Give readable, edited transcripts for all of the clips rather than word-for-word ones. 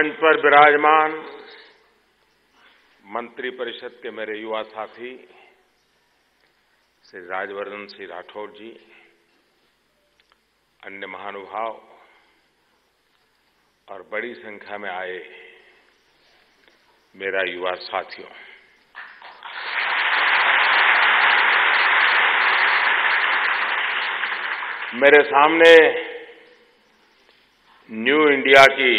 मंच पर विराजमान मंत्रिपरिषद के मेरे युवा साथी श्री राज्यवर्धन सिंह राठौड़ जी, अन्य महानुभाव और बड़ी संख्या में आए मेरा युवा साथियों, मेरे सामने न्यू इंडिया की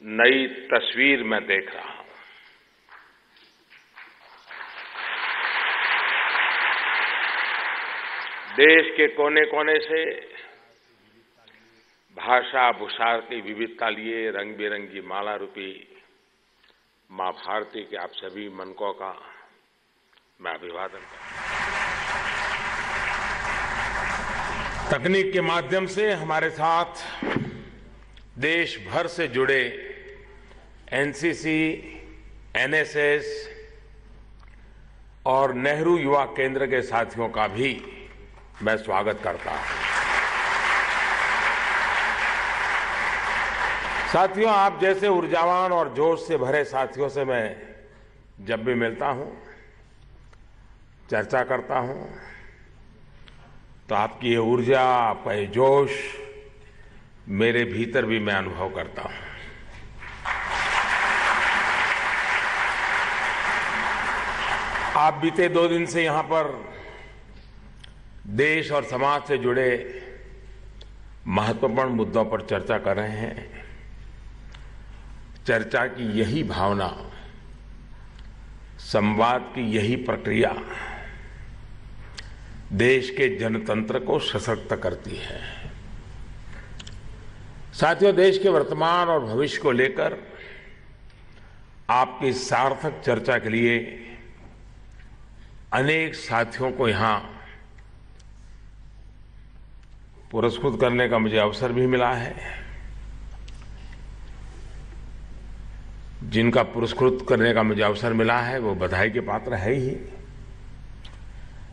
नई तस्वीर मैं देख रहा हूं। देश के कोने कोने से भाषा भूषा की विविधता लिए रंग बिरंगी माला रूपी मां भारती के आप सभी मनकों का मैं अभिवादन करता हूं। तकनीक के माध्यम से हमारे साथ देश भर से जुड़े एनसीसी, एनएसएस और नेहरू युवा केंद्र के साथियों का भी मैं स्वागत करता हूं। साथियों, आप जैसे ऊर्जावान और जोश से भरे साथियों से मैं जब भी मिलता हूं, चर्चा करता हूं, तो आपकी ये ऊर्जा, आपका ये जोश मेरे भीतर भी मैं अनुभव करता हूं। आप बीते 2 दिन से यहां पर देश और समाज से जुड़े महत्वपूर्ण मुद्दों पर चर्चा कर रहे हैं। चर्चा की यही भावना, संवाद की यही प्रक्रिया देश के जनतंत्र को सशक्त करती है। साथियों, देश के वर्तमान और भविष्य को लेकर आपकी सार्थक चर्चा के लिए अनेक साथियों को यहां पुरस्कृत करने का मुझे अवसर भी मिला है। जिनका पुरस्कृत करने का मुझे अवसर मिला है वो बधाई के पात्र है ही।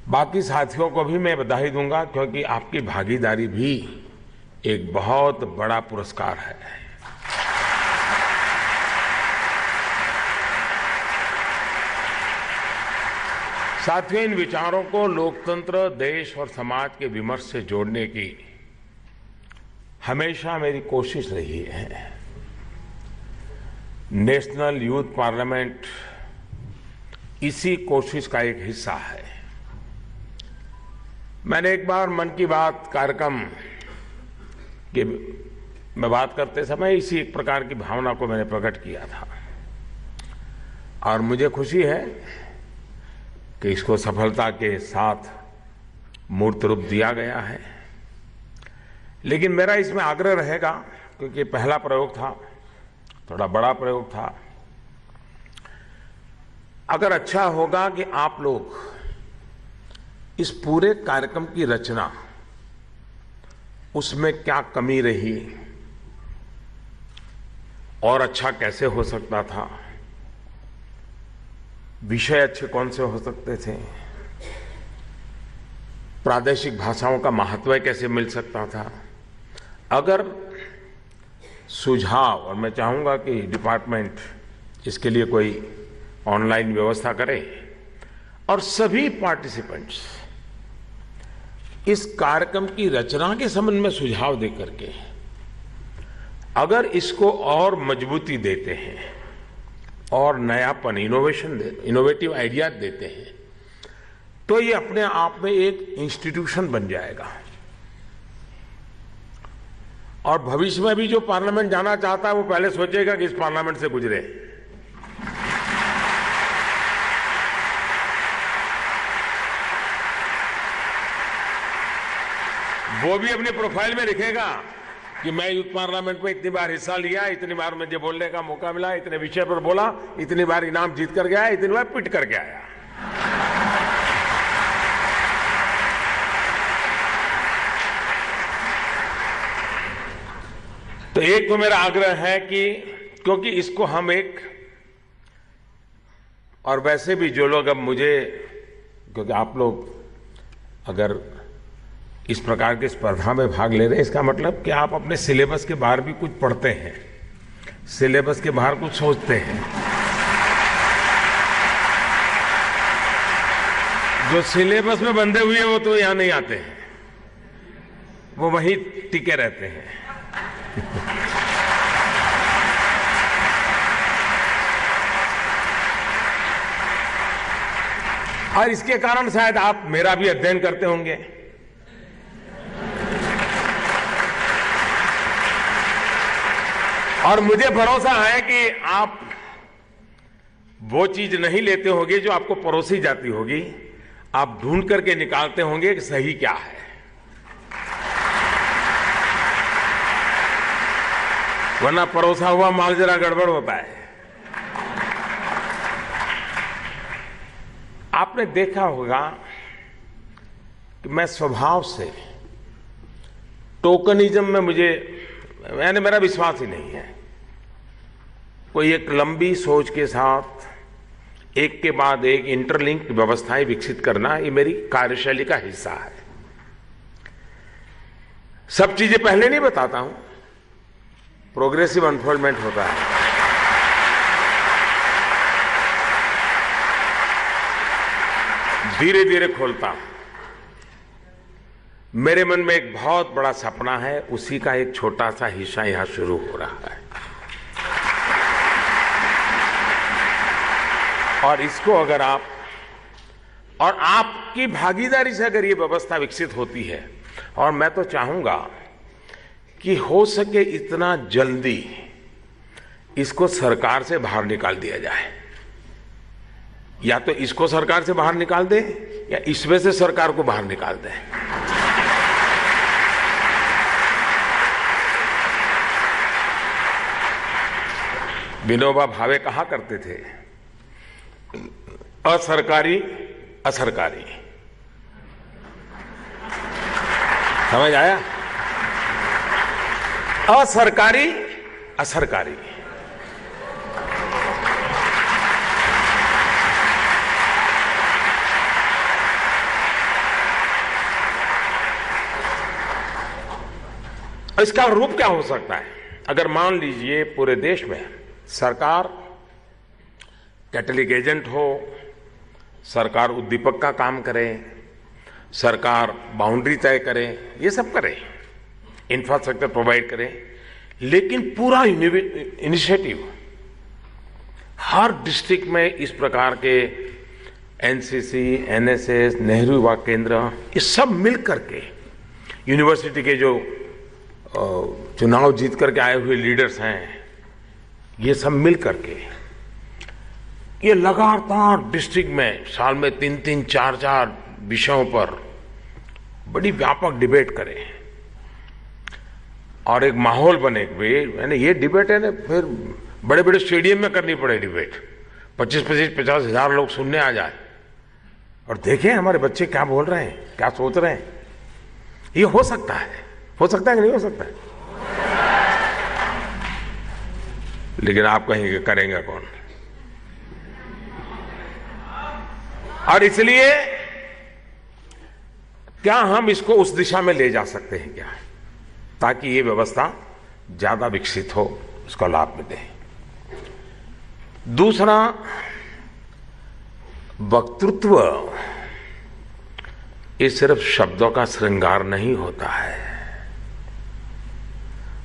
बाकी साथियों को भी मैं बधाई दूंगा, क्योंकि आपकी भागीदारी भी एक बहुत बड़ा पुरस्कार है। साथियों, इन विचारों को लोकतंत्र, देश और समाज के विमर्श से जोड़ने की हमेशा मेरी कोशिश रही है। नेशनल यूथ पार्लियामेंट इसी कोशिश का एक हिस्सा है। मैंने एक बार मन की बात कार्यक्रम के में बात करते समय इसी एक प्रकार की भावना को मैंने प्रकट किया था, और मुझे खुशी है कि इसको सफलता के साथ मूर्त रूप दिया गया है। लेकिन मेरा इसमें आग्रह रहेगा, क्योंकि पहला प्रयोग था, थोड़ा बड़ा प्रयोग था। अगर अच्छा होगा कि आप लोग इस पूरे कार्यक्रम की रचना, उसमें क्या कमी रही और अच्छा कैसे हो सकता था, विषय अच्छे कौन से हो सकते थे, प्रादेशिक भाषाओं का महत्व कैसे मिल सकता था, अगर सुझाव, और मैं चाहूंगा कि डिपार्टमेंट इसके लिए कोई ऑनलाइन व्यवस्था करे और सभी पार्टिसिपेंट्स इस कार्यक्रम की रचना के संबंध में सुझाव देकर के अगर इसको और मजबूती देते हैं और नयापन, इनोवेटिव आइडिया देते हैं, तो ये अपने आप में एक इंस्टीट्यूशन बन जाएगा। और भविष्य में भी जो पार्लियामेंट जाना चाहता है वो पहले सोचेगा कि इस पार्लियामेंट से गुजरे। वो भी अपने प्रोफाइल में लिखेगा कि मैं यूथ पार्लियामेंट में इतनी बार हिस्सा लिया, इतनी बार मुझे बोलने का मौका मिला, इतने विषय पर बोला, इतनी बार इनाम जीत कर गया, इतनी बार पिट करके आया। तो एक तो मेरा आग्रह है कि क्योंकि इसको हम एक, और वैसे भी जो लोग अब मुझे, क्योंकि आप लोग अगर इस प्रकार की स्पर्धा में भाग ले रहे हैं, इसका मतलब कि आप अपने सिलेबस के बाहर भी कुछ पढ़ते हैं। सिलेबस के बाहर कुछ सोचते हैं। जो सिलेबस में बंधे हुए हैं वो तो यहां नहीं आते हैं, वो वहीं टिके रहते हैं। और इसके कारण शायद आप मेरा भी अध्ययन करते होंगे। और मुझे भरोसा है कि आप वो चीज नहीं लेते होंगे जो आपको परोसी जाती होगी, आप ढूंढ करके निकालते होंगे कि सही क्या है। वरना परोसा हुआ माल जरा गड़बड़ होता है। आपने देखा होगा कि मैं स्वभाव से टोकनिज्म में मेरा विश्वास ही नहीं है। कोई एक लंबी सोच के साथ एक के बाद एक इंटरलिंक्ड व्यवस्थाएं विकसित करना, ये मेरी कार्यशैली का हिस्सा है। सब चीजें पहले नहीं बताता हूं, प्रोग्रेसिव अनफोल्डमेंट होता है। धीरे धीरे खोलता हूं। मेरे मन में एक बहुत बड़ा सपना है, उसी का एक छोटा सा हिस्सा यहां शुरू हो रहा है। और इसको अगर आपकी भागीदारी से अगर ये व्यवस्था विकसित होती है, और मैं तो चाहूंगा कि हो सके इतना जल्दी इसको सरकार से बाहर निकाल दिया जाए। या तो इसको सरकार से बाहर निकाल दे, या इसमें से सरकार को बाहर निकाल दे। विनोबा भावे कहा करते थे, असरकारी असरकारी। समझ आया? असरकारी असरकारी। इसका रूप क्या हो सकता है? अगर मान लीजिए पूरे देश में सरकार कैटलिक एजेंट हो, सरकार उद्दीपक का काम करे, सरकार बाउंड्री तय करे, ये सब करे, इंफ्रास्ट्रक्चर प्रोवाइड करे, लेकिन पूरा इनिशिएटिव हर डिस्ट्रिक्ट में इस प्रकार के एनसीसी, एनएसएस, नेहरू युवा केंद्र, ये सब मिल करके, यूनिवर्सिटी के जो चुनाव जीत करके आए हुए लीडर्स हैं, ये सब मिल करके ये लगातार डिस्ट्रिक्ट में साल में 3-3, 4-4 विषयों पर बड़ी व्यापक डिबेट करें और एक माहौल बने। यानी ये डिबेट है ना, फिर बड़े बड़े स्टेडियम में करनी पड़े डिबेट, 25-50 हजार लोग सुनने आ जाए और देखें हमारे बच्चे क्या बोल रहे हैं, क्या सोच रहे हैं। ये हो सकता है कि नहीं हो सकता है? लेकिन आप कहेंगे करेंगे कौन? और इसलिए क्या हम इसको उस दिशा में ले जा सकते हैं क्या, ताकि ये व्यवस्था ज्यादा विकसित हो, उसका लाभ मिले। दूसरा, वक्तृत्व ये सिर्फ शब्दों का श्रृंगार नहीं होता है,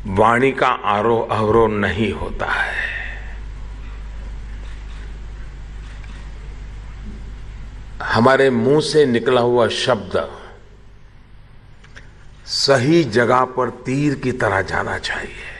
वाणी का आरोह अवरोह नहीं होता है। हमारे मुंह से निकला हुआ शब्द सही जगह पर तीर की तरह जाना चाहिए।